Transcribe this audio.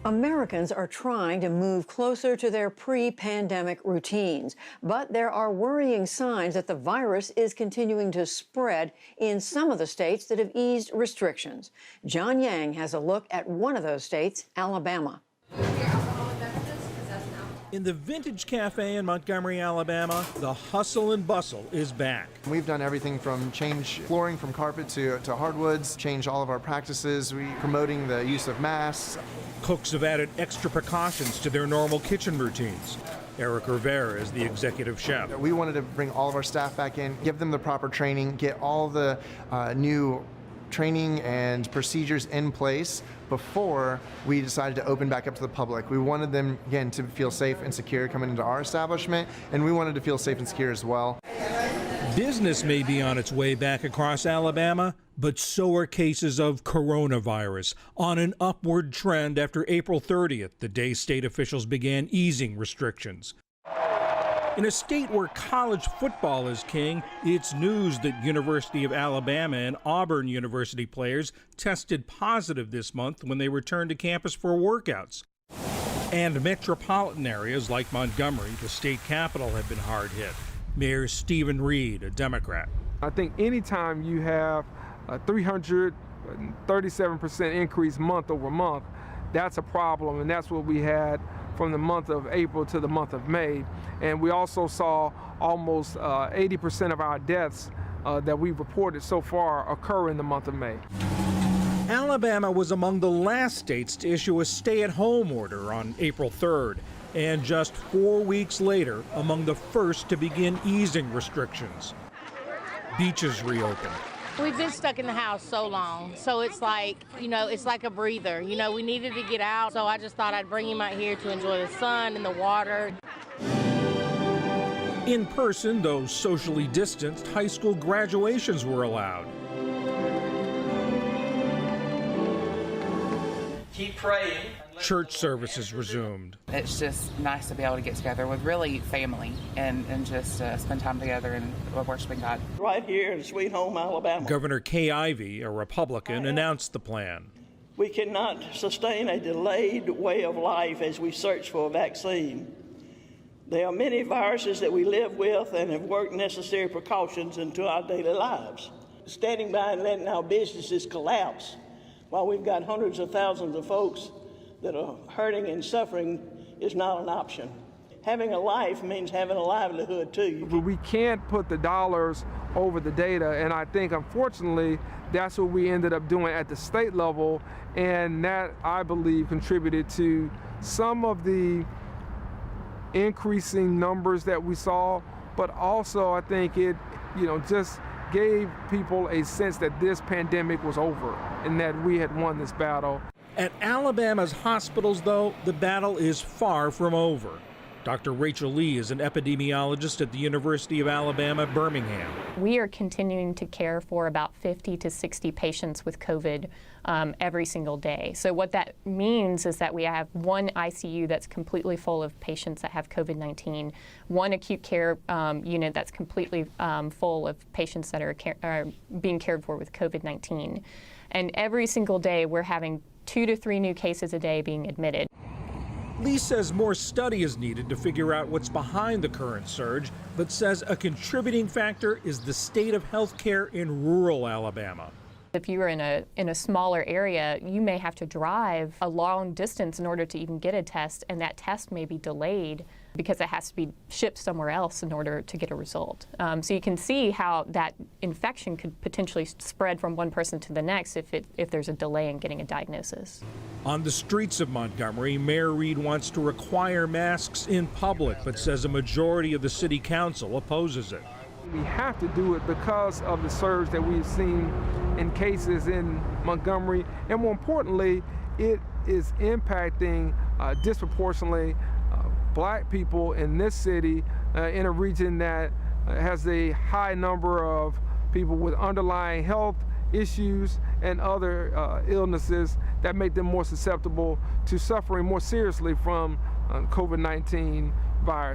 Americans are trying to move closer to their pre-pandemic routines, but there are worrying signs that the virus is continuing to spread in some of the states that have eased restrictions. John Yang has a look at one of those states, Alabama. In the Vintage Cafe in Montgomery, Alabama, the hustle and bustle is back. We've done everything from change flooring from carpet to hardwoods, change all of our practices. We're promoting the use of masks. Cooks have added extra precautions to their normal kitchen routines. Eric Rivera is the executive chef. We wanted to bring all of our staff back in, give them the proper training, get all the new training and procedures in place before we decided to open back up to the public. We wanted them, again, to feel safe and secure coming into our establishment, and we wanted to feel safe and secure as well. Business may be on its way back across Alabama, but so are cases of coronavirus, on an upward trend after April 30th, the day state officials began easing restrictions. In a state where college football is king, it's news that University of Alabama and Auburn University players tested positive this month when they returned to campus for workouts. And metropolitan areas like Montgomery, the state capital, have been hard hit. Mayor Stephen Reed, a Democrat. I think anytime you have a 337% increase month over month, that's a problem, and that's what we had from the month of April to the month of May. And we also saw almost 80% of our deaths that we've reported so far occur in the month of May. Alabama was among the last states to issue a stay-at-home order on April 3rd, and just 4 weeks later, among the first to begin easing restrictions. Beaches reopened. We've been stuck in the house so long, so it's like, it's like a breather. We needed to get out, so I just thought I'd bring him out here to enjoy the sun and the water. In person, though socially distanced, high school graduations were allowed. Keep praying. Church services resumed. It's just nice to be able to get together with really family and just spend time together and worshiping God. Right here in Sweet Home, Alabama. Governor Kay Ivey, a Republican, announced the plan. We cannot sustain a delayed way of life as we search for a vaccine. There are many viruses that we live with and have worked necessary precautions into our daily lives. Standing by and letting our businesses collapse while we've got hundreds of thousands of folks that are hurting and suffering is not an option. Having a life means having a livelihood too. We can't put the dollars over the data, and I think unfortunately that's what we ended up doing at the state level, and that, I believe, contributed to some of the increasing numbers that we saw, but also I think it just gave people a sense that this pandemic was over and that we had won this battle. At Alabama's hospitals, though, the battle is far from over. Dr. Rachel Lee is an epidemiologist at the University of Alabama, Birmingham. We are continuing to care for about 50 to 60 patients with COVID every single day. So what that means is that we have one ICU that's completely full of patients that have COVID-19, one acute care unit that's completely full of patients that are being cared for with COVID-19. And every single day we're having 2 to 3 new cases a day being admitted. Lee says more study is needed to figure out what's behind the current surge, but says a contributing factor is the state of health care in rural Alabama. If you're in a smaller area, you may have to drive a long distance in order to even get a test, and that test may be delayed because it has to be shipped somewhere else in order to get a result. So you can see how that infection could potentially spread from one person to the next if there's a delay in getting a diagnosis. On the streets of Montgomery, Mayor Reed wants to require masks in public, but says a majority of the city council opposes it. We have to do it because of the surge that we've seen in cases in Montgomery, and more importantly, it is impacting disproportionately Black people in this city in a region that has a high number of people with underlying health issues and other illnesses that make them more susceptible to suffering more seriously from COVID-19 virus.